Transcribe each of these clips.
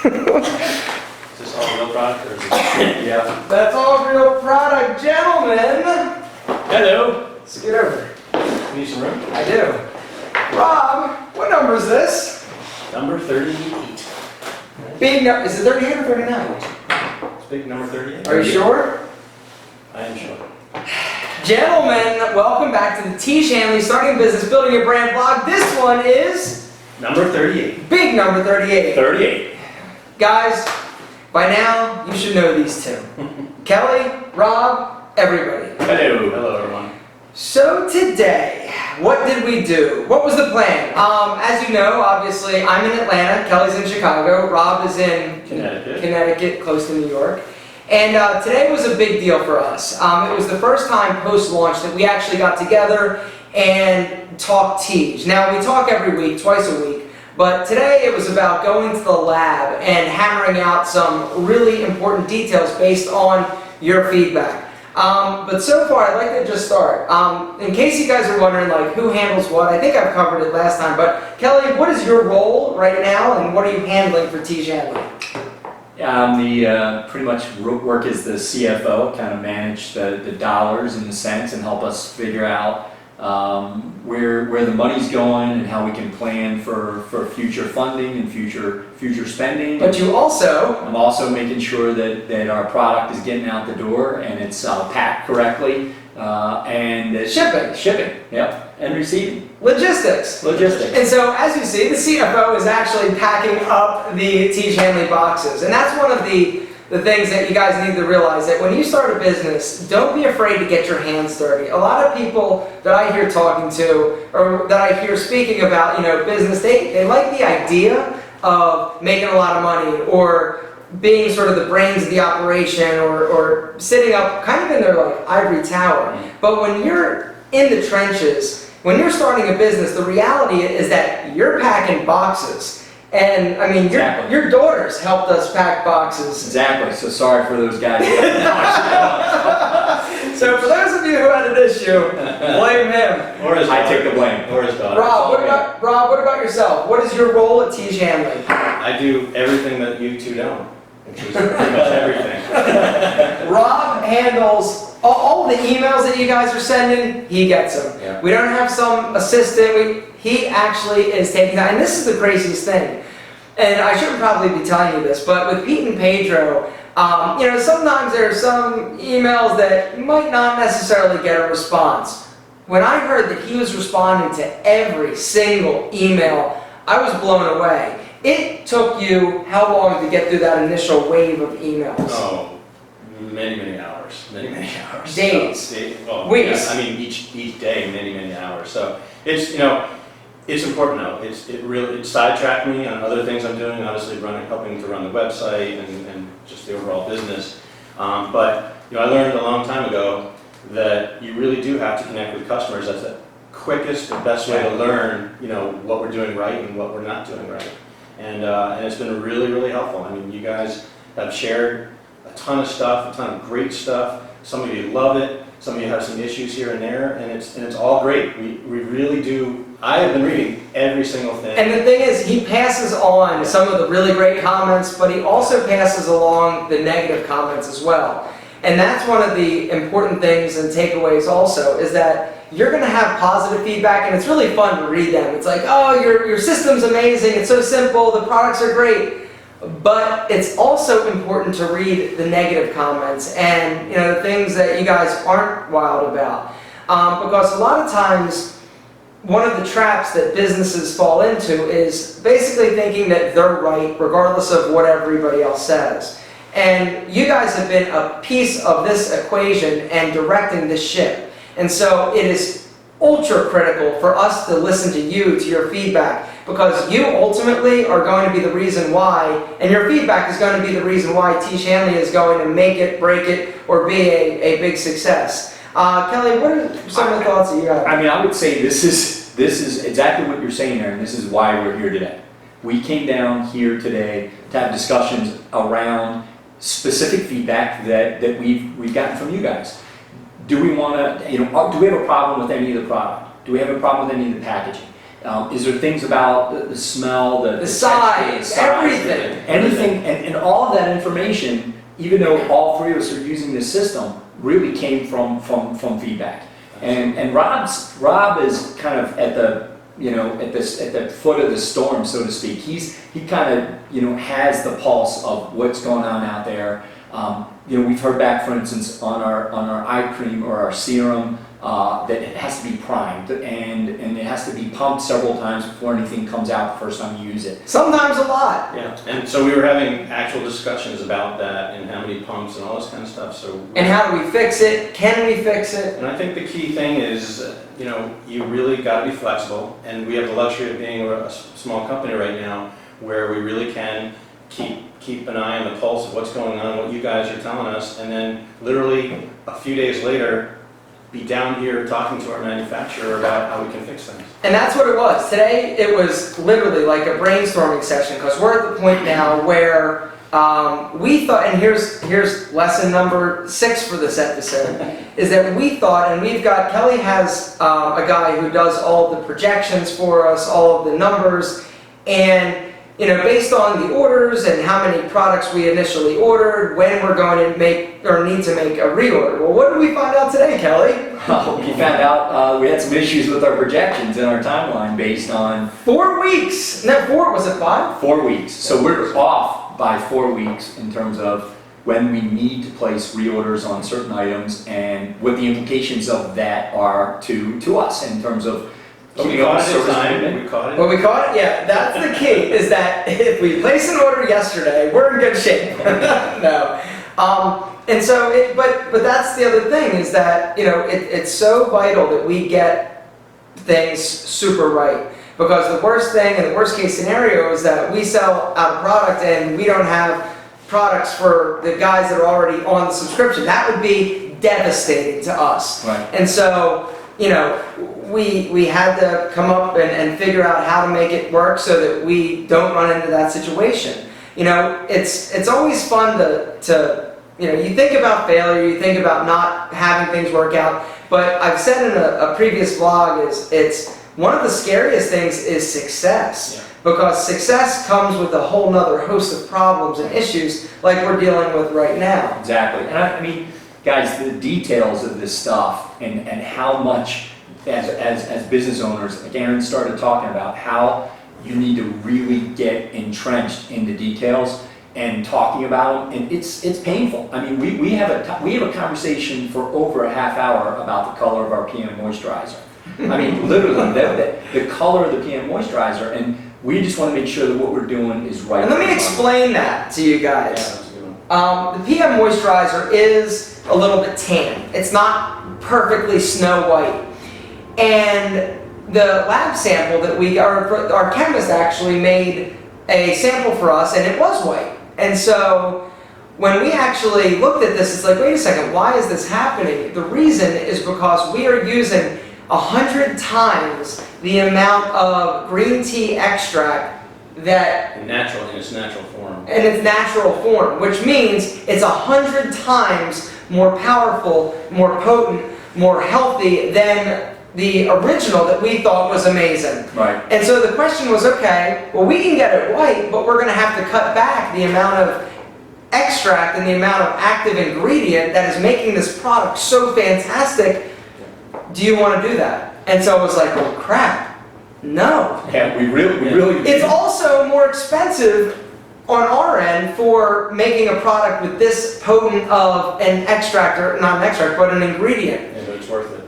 Is this all real product or is it? Yeah. That's all real product, gentlemen. Hello. Let's get over. You need some room? I do. Rob, what number is this? Number 38. Big number. Is it 38 or 39? It's big number 38. Are you sure? I am sure. Gentlemen, welcome back to the Tiege Hanley Starting Business Building Your Brand vlog. This one is Number 38. big number 38. 38. Guys, by now you should know these two. Kelley, Rob, everybody. Hello. Hello, everyone. So today, what did we do? What was the plan? As you know, obviously, I'm in Atlanta, Kelley's in Chicago, Rob is in Connecticut, close to New York. And today was a big deal for us. It was the first time post-launch that we actually got together and talked Tiege. Now, we talk every week, twice a week, but today it was about going to the lab and hammering out some really important details based on your feedback. But so far, I'd like to just start. In case you guys are wondering, like, who handles what, I think I've covered it last time, but Kelley, what is your role right now, and what are you handling for Tiege Hanley? Pretty much work as the CFO, kind of manage the dollars and the cents and help us figure out where the money's going and how we can plan for future funding and future spending. But you also... I'm also making sure that our product is getting out the door and it's packed correctly and shipping, yep, and receiving. Logistics. And so, as you see, the CFO is actually packing up the Tiege Hanley boxes. And that's one of the things that you guys need to realize, that when you start a business, don't be afraid to get your hands dirty. A lot of people that I hear talking to, or that I hear speaking about, business, they like the idea of making a lot of money, or being sort of the brains of the operation, or sitting up kind of in their like ivory tower. But when you're in the trenches, when you're starting a business, the reality is that you're packing boxes. And I mean, your daughters helped us pack boxes. Exactly. So sorry for those guys. So for those of you who had an issue, blame him. Or his daughter. I take the blame. Or his daughter. Rob, what about yourself? What is your role at Tiege Hanley? I do everything that you two don't, which is pretty much everything. Rob handles all the emails that you guys are sending. He gets them. Yeah. We don't have some assistant. He actually is taking that. And this is the craziest thing. And I shouldn't probably be telling you this, but with Pete and Pedro, sometimes there are some emails that might not necessarily get a response. When I heard that he was responding to every single email, I was blown away. It took you how long to get through that initial wave of emails? Oh, many hours. Many hours. Days. So, weeks. Yeah, I mean, each day, many hours. So it's, it's important though. It sidetracked me on other things I'm doing, obviously helping to run the website and just the overall business. But I learned a long time ago that you really do have to connect with customers. That's the quickest and best way to learn, what we're doing right and what we're not doing right. And it's been really helpful. I mean, you guys have shared a ton of stuff, a ton of great stuff. Some of you love it. Some of you have some issues here and there, and it's all great. We really do. I have been reading every single thing. And the thing is, he passes on some of the really great comments, but he also passes along the negative comments as well. And that's one of the important things and takeaways also, is that you're going to have positive feedback, and it's really fun to read them. It's like, oh, your system's amazing, it's so simple, the products are great. But it's also important to read the negative comments and the things that you guys aren't wild about. Because a lot of times, one of the traps that businesses fall into is basically thinking that they're right regardless of what everybody else says. And you guys have been a piece of this equation and directing this ship. And so it is ultra critical for us to listen to you, to your feedback, because you ultimately are going to be the reason why, and your feedback is going to be the reason why Tiege Hanley is going to make it, break it, or be a big success. Kelley, what are some of the thoughts that you got? I mean, I would say this is exactly what you're saying there, and this is why we're here today. We came down here today to have discussions around specific feedback that we've gotten from you guys. Do we want to, do we have a problem with any of the product? Do we have a problem with any of the packaging? Is there things about the smell, the size, texture, everything. anything, and all of that information, even though all three of us are using this system, really came from feedback. And Rob is kind of at the at the foot of the storm, so to speak. He kind of has the pulse of what's going on out there. We've heard back, for instance, on our eye cream or our serum that it has to be primed and it has to be pumped several times before anything comes out the first time you use it. Sometimes a lot. Yeah, and so we were having actual discussions about that and how many pumps and all this kind of stuff. So. And how do we fix it? Can we fix it? And I think the key thing is, you really got to be flexible, and we have the luxury of being a small company right now, where we really can keep an eye on the pulse of what's going on, what you guys are telling us, and then literally a few days later, be down here talking to our manufacturer about how we can fix things. And that's what it was. Today, it was literally like a brainstorming session, because we're at the point now where we thought, and here's lesson number 6 for this episode, is that we thought, and Kelley has a guy who does all the projections for us, all of the numbers, and based on the orders and how many products we initially ordered, when we're going to make or need to make a reorder. Well, what did we find out today, Kelley? We found out we had some issues with our projections and our timeline based on 4 weeks. No, 4. Was it 5? 4 weeks. So we're off by 4 weeks in terms of when we need to place reorders on certain items and what the implications of that are to us in terms of. But we caught it in time. We caught it. Well, we caught it. Yeah, that's the key. Is that if we place an order yesterday, we're in good shape. No, and so, but that's the other thing is that it's so vital that we get things super right, because the worst thing and the worst case scenario is that we sell out a product and we don't have products for the guys that are already on the subscription. That would be devastating to us. Right. And so. We had to come up and figure out how to make it work so that we don't run into that situation. It's always fun to you think about failure, you think about not having things work out, but I've said in a previous vlog it's one of the scariest things is success. Yeah. Because success comes with a whole nother host of problems and issues like we're dealing with right now. Exactly. And I mean, guys, the details of this stuff and how much, as business owners, like Aaron started talking about, how you need to really get entrenched in the details and talking about them, and it's painful. I mean, we have a conversation for over a half hour about the color of our PM moisturizer. I mean, literally, the color of the PM moisturizer, and we just want to make sure that what we're doing is right. And let me explain that to you guys. Yeah, that's a good one. The PM moisturizer is a little bit tan. It's not perfectly snow white. And the lab sample that our chemist actually made a sample for us, and it was white. And so when we actually looked at this, it's like, wait a second, why is this happening? The reason is because we are using 100 times the amount of green tea extract that In its natural form. in its natural form, which means it's 100 times more powerful, more potent, more healthy than the original that we thought was amazing. Right. And so the question was, okay, well, we can get it white, but we're going to have to cut back the amount of extract and the amount of active ingredient that is making this product so fantastic. Do you want to do that? And so I was like, well, crap, no. Yeah, we really. It's also more expensive on our end for making a product with this potent of an extract, or not an extract, but an ingredient. Yeah, but it's worth it.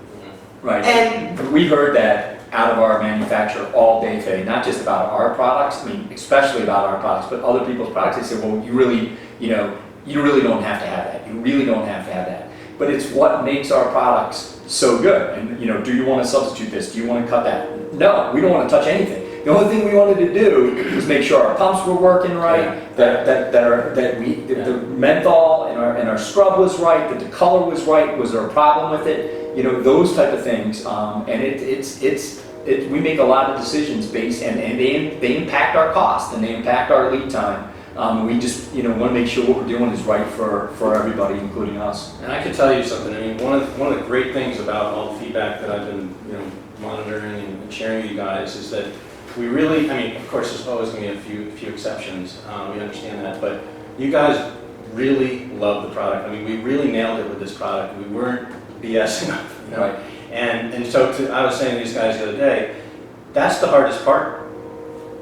Right. And we heard that out of our manufacturer all day today, not just about our products, I mean, especially about our products, but other people's products. They said, well, you really don't have to have that. You really don't have to have that. But it's what makes our products so good. And, do you want to substitute this? Do you want to cut that? No, we don't want to touch anything. The only thing we wanted to do was make sure our pumps were working right, the menthol and our scrub was right, that the color was right. Was there a problem with it? Those type of things. And we make a lot of decisions based, and they impact our cost and they impact our lead time. We just want to make sure what we're doing is right for everybody, including us. And I can tell you something. I mean, one of the great things about all the feedback that I've been monitoring and sharing with you guys is that we really, I mean, of course, there's always going to be a few exceptions. We understand that, but you guys really love the product. I mean, we really nailed it with this product. We weren't BSing, you know. Right. And so I was saying to these guys the other day, that's the hardest part.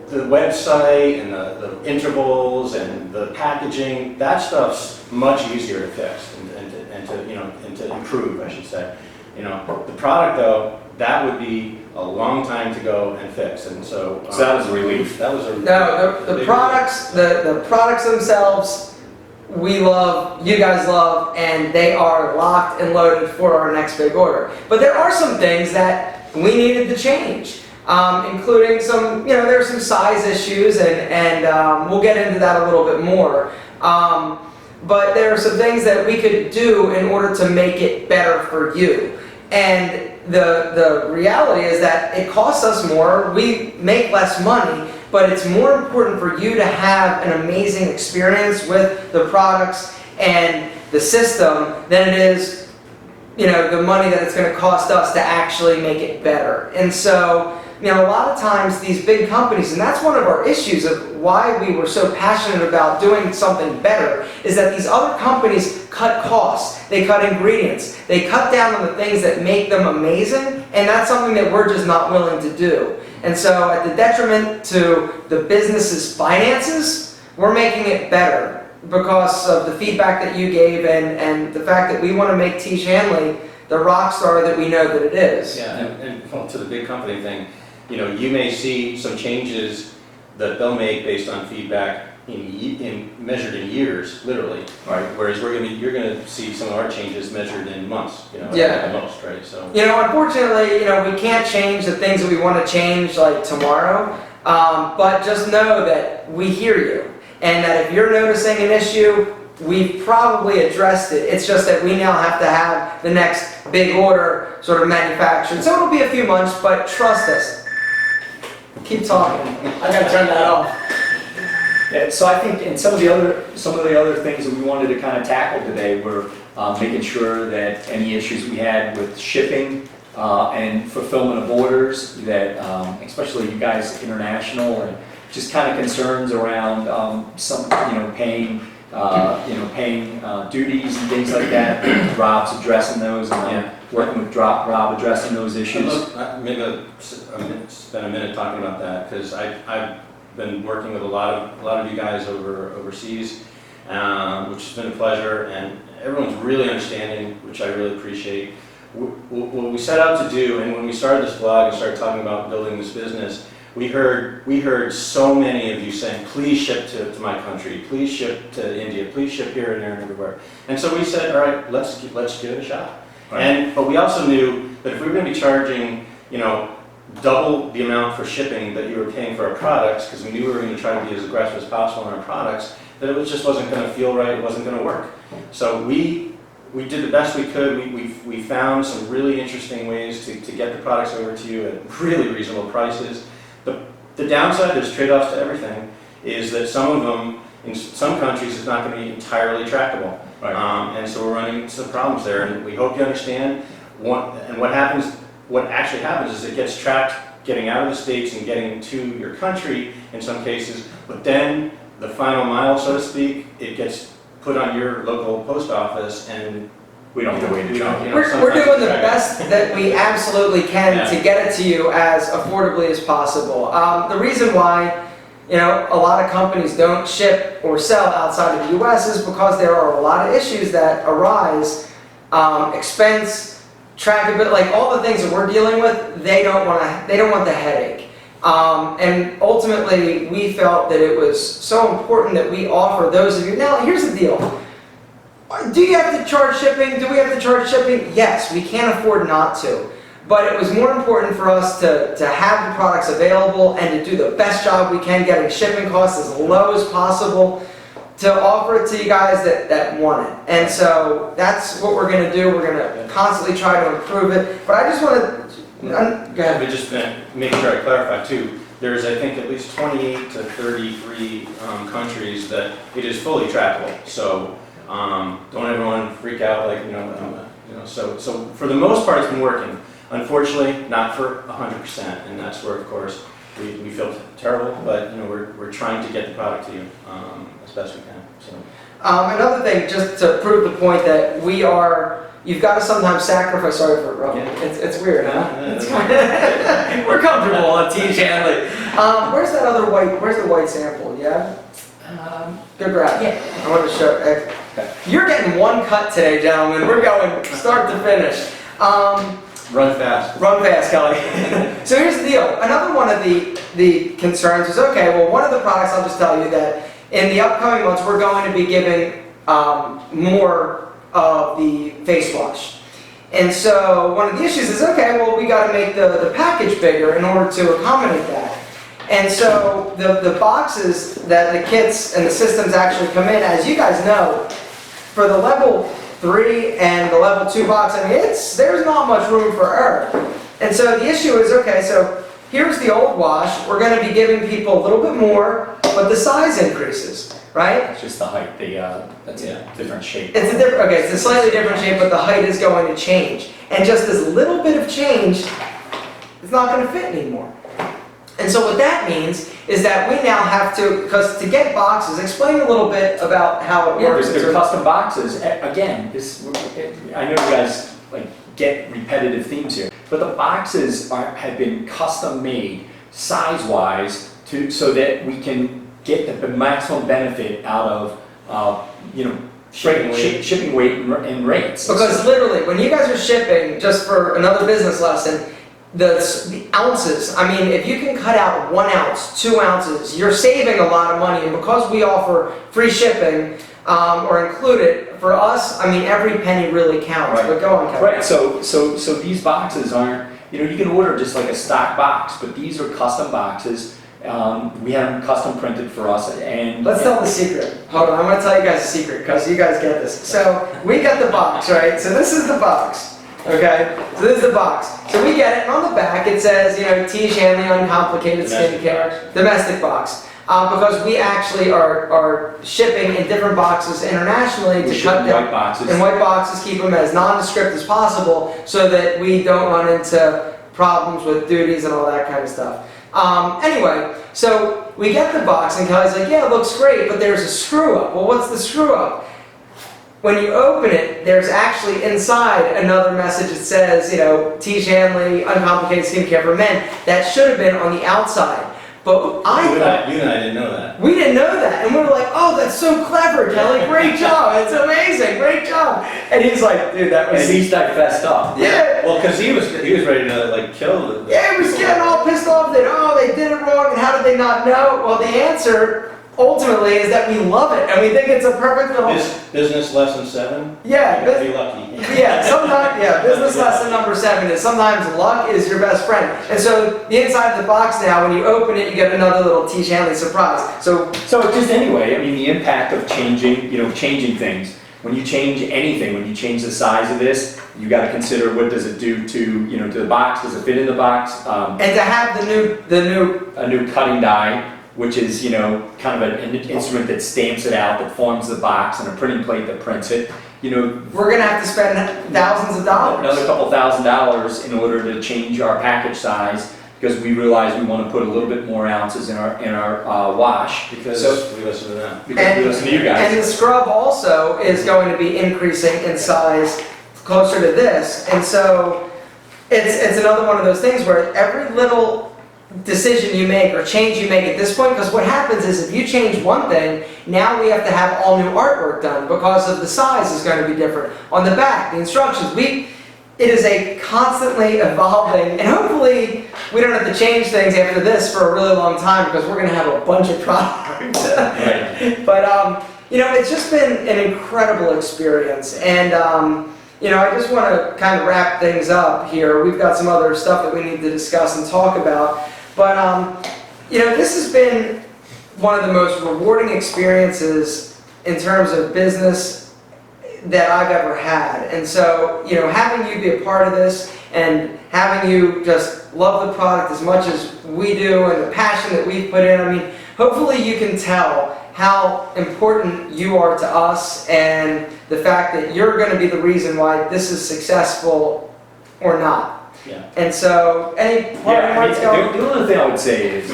The website and the intervals and the packaging, that stuff's much easier to fix and to improve, I should say. You know, the product though, that would be a long time to go and fix, and so that was a relief. That was a No, the products, the products themselves, we love, you guys love, and they are locked and loaded for our next big order. But there are some things that we needed to change, including some, you know, there's some size issues, and we'll get into that a little bit more. But there are some things that we could do in order to make it better for you. And the reality is that it costs us more, we make less money, but it's more important for you to have an amazing experience with the products and the system than it is, you know, the money that it's going to cost us to actually make it better. And so, you know, a lot of times these big companies, and that's one of our issues of why we were so passionate about doing something better, is that these other companies cut costs, they cut ingredients, they cut down on the things that make them amazing, and that's something that we're just not willing to do. And so at the detriment to the business's finances, we're making it better because of the feedback that you gave and the fact that we want to make Tiege Hanley the rock star that we know that it is. Yeah, and well, to the big company thing, you know, you may see some changes that they'll make based on feedback measured in years, literally. Right. Whereas you're gonna see some of our changes measured in months, you know, Yeah. at the most, right? So. You know, unfortunately, you know, we can't change the things that we want to change like tomorrow, but just know that we hear you, and that if you're noticing an issue, we've probably addressed it. It's just that we now have to have the next big order sort of manufactured. So it'll be a few months, but trust us. Keep talking. I gotta turn that off. Yeah, so I think, and some of the other things that we wanted to kind of tackle today were making sure that any issues we had with shipping and fulfillment of orders, that especially you guys international, and just kind of concerns around some, you know, paying duties and things like that. Rob's addressing those, and working with Rob addressing those issues. Maybe I'll spend a minute talking about that, because I've been working with a lot of you guys overseas, which has been a pleasure, and everyone's really understanding, which I really appreciate. What we set out to do, and when we started this blog and started talking about building this business, we heard so many of you saying, please ship to my country, please ship to India, please ship here and there and everywhere. And so we said, all right, let's give it a shot. Right. But we also knew that if we were going to be charging, you know, double the amount for shipping that you were paying for our products, because we knew we were going to try to be as aggressive as possible on our products, that it just wasn't going to feel right, it wasn't going to work. So we did the best we could. We found some really interesting ways to get the products over to you at really reasonable prices. The downside, there's trade-offs to everything, is that some of them, in some countries, is not going to be entirely trackable. Right. And so we're running into some problems there, and we hope you understand. What actually happens is it gets tracked getting out of the States and getting to your country in some cases, but then the final mile, so to speak, it gets put on your local post office, and we don't have to wait to track. We're doing the best that we absolutely can to get it to you as affordably as possible. The reason why, you know, a lot of companies don't ship or sell outside of the U.S. is because there are a lot of issues that arise, expense, trackability, like all the things that we're dealing with. They don't want the headache. And ultimately, we felt that it was so important that we offer those of you. Now, here's the deal. Do you have to charge shipping? Do we have to charge shipping? Yes, we can't afford not to. But it was more important for us to have the products available and to do the best job we can getting shipping costs as low as possible to offer it to you guys that want it. And so that's what we're going to do. We're going to constantly try to improve it. But I just want to... Go ahead. But just make sure I clarify too. There's, I think, at least 28 to 33 countries that it is fully trackable. So don't everyone freak out, like, you know, so for the most part it's been working. Unfortunately, not for 100%, and that's where, of course, we feel terrible, but you know, we're trying to get the product to you as best we can. So. Another thing, just to prove the point that you've got to sometimes sacrifice. Sorry for rubbing. Yeah. It's weird, huh? Yeah, We're comfortable on Tiege Hanley. Where's that other white? Where's the white sample? Yeah. Good grab. Yeah. I want to show. You're getting one cut today, gentlemen. We're going start to finish. Run fast. Run fast, Kelley. So here's the deal. Another one of the concerns is, okay, well, one of the products, I'll just tell you that in the upcoming months, we're going to be giving more of the face wash. And so one of the issues is, okay, well, we got to make the package bigger in order to accommodate that. And so the boxes that the kits and the systems actually come in, as you guys know, for the level 3 and the level 2 box, I mean, there's not much room for error. And so the issue is, okay, so here's the old wash. We're going to be giving people a little bit more, but the size increases, right? It's just the height, that's a different shape. It's a slightly different shape, but the height is going to change. And just this little bit of change, it's not going to fit anymore. And so what that means is that we now have to, because to get boxes, explain a little bit about how it works. They're custom boxes. Again, I know you guys get repetitive themes here, but the boxes have been custom made size-wise so that we can get the maximum benefit out of shipping weight and rates. Because literally, when you guys are shipping, just for another business lesson, the ounces, I mean, if you can cut out 1 ounce, 2 ounces, you're saving a lot of money. And because we offer free shipping or included, for us, I mean, every penny really counts. Right. But go on, Kelley. Right, so these boxes aren't, you can order just like a stock box, but these are custom boxes. We have them custom printed for us, and Let's tell the secret. Hold on, I'm going to tell you guys a secret because you guys get this. So we got the box, right? So this is the box. Okay, so this is the box. So we get it, and on the back it says, Tiege Hanley Uncomplicated Skincare, domestic box. Because we actually are shipping in different boxes internationally to cut down. In white boxes, keep them as nondescript as possible so that we don't run into problems with duties and all that kind of stuff. Anyway, so we get the box, and Kelley's like, yeah, it looks great, but there's a screw up. Well, what's the screw up? When you open it, there's actually inside another message that says, Tiege Hanley, Uncomplicated Skincare for Men. That should have been on the outside. But You and I didn't know that. we didn't know that. And we were like, oh, that's so clever, Kelley. Great job. It's amazing. Great job. And he's like, dude, that was... at least I fessed up. Yeah. Well, because he was ready to kill the. Yeah, he was getting all pissed off that, oh, they did it wrong, and how did they not know? Well, the answer, ultimately, is that we love it, and we think it's a perfect little... Business lesson 7? Yeah, You gotta be lucky. business lesson number 7 is sometimes luck is your best friend. And so the inside of the box now, when you open it, you get another little Tiege Hanley surprise. So just anyway, I mean, the impact of changing things. When you change anything, when you change the size of this, you got to consider what does it do to the box? Does it fit in the box? and to have a new cutting die, which is kind of an instrument that stamps it out, that forms the box, and a printing plate that prints it. we're gonna have to spend thousands of dollars. Another couple $1,000s in order to change our package size, because we realize we want to put a little bit more ounces in our wash. Because we listen to them. Because we listen to you guys. And the scrub also is going to be increasing in size closer to this. And so it's another one of those things where every little decision you make or change you make at this point, because what happens is if you change one thing, now we have to have all new artwork done because of the size is going to be different. On the back, the instructions, it is a constantly evolving, and hopefully we don't have to change things after this for a really long time because we're going to have a bunch of products. Right. But it's just been an incredible experience, and I just want to kind of wrap things up here. We've got some other stuff that we need to discuss and talk about, but this has been one of the most rewarding experiences in terms of business that I've ever had. And so, having you be a part of this and having you just love the product as much as we do and the passion that we've put in, I mean, hopefully you can tell how important you are to us and the fact that you're going to be the reason why this is successful or not. Yeah. And so, any Yeah, parting I words, mean, Kelley? the only thing I would say is,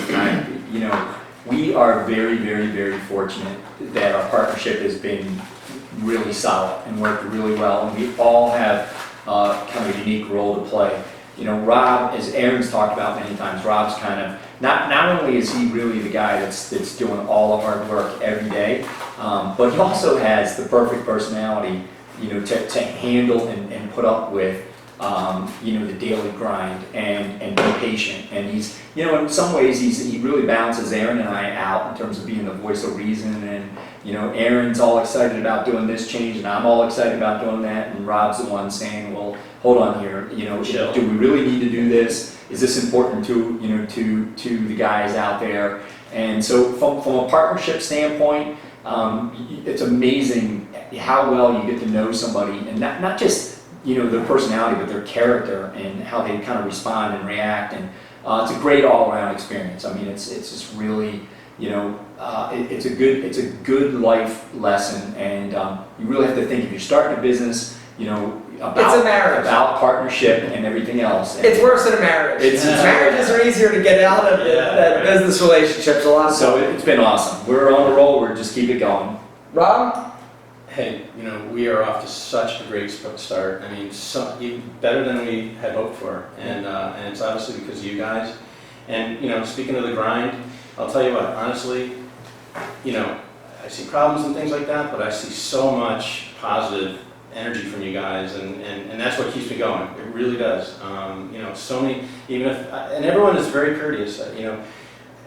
you know, we are very, very, very fortunate that our partnership has been really solid and worked really well, and we all have kind of a unique role to play. You know, Rob, as Aaron's talked about many times, Rob's kind of, not only is he really the guy that's doing all the hard work every day, but he also has the perfect personality, you know, to handle and put up with, you know, the daily grind and be patient. And he's, you know, in some ways he really balances Aaron and I out in terms of being the voice of reason. And, you know, Aaron's all excited about doing this change and I'm all excited about doing that. And Rob's the one saying, well, hold on here, you know, Chill. do we really need to do this? Is this important to, you know, to the guys out there? And so from a partnership standpoint, it's amazing how well you get to know somebody, and not just, you know, their personality, but their character and how they kind of respond and react. And it's a great all-around experience. I mean, it's just really, you know, it's a good life lesson. And you really have to think, if you're starting a business, you know, It's a marriage. about partnership and everything else. And It's worse than a marriage. Marriages are easier to get out of than business relationships a lot. so it's been awesome. We're on the roll. We're just keep it going. Rob? Hey, you know, we are off to such a great start. I mean, better than we had hoped for, and it's obviously because of you guys. And you know, speaking of the grind, I'll tell you what. Honestly, you know, I see problems and things like that, but I see so much positive energy from you guys, and that's what keeps me going. It really does. You know, so many, even if, and everyone is very courteous. You know,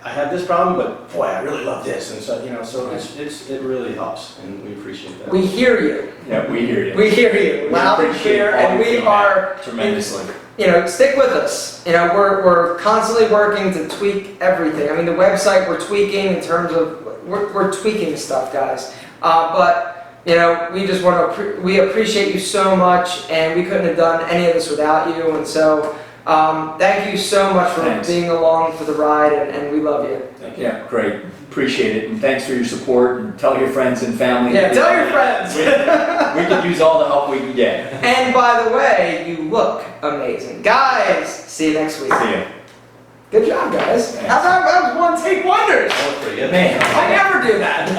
I have this problem, but boy, I really love this, and so you know, so it really helps, and we appreciate that. We hear you. Yeah, we hear you. We hear you loud and clear, and we are tremendously. You know, stick with us. You know, we're constantly working to tweak everything. I mean, the website we're tweaking in terms of we're tweaking stuff, guys. But you know, we just want to we appreciate you so much, and we couldn't have done any of this without you. And so, thank you so much for being along for the ride, and we love you. Thank you. Yeah, great. Appreciate it, and thanks for your support. And tell your friends and family. Yeah, tell your friends. We could use all the help we can get. And by the way, you look amazing, guys. See you next week. See you. Good job, guys. Thanks. How about one take wonders? That was pretty good. Man. I never do that.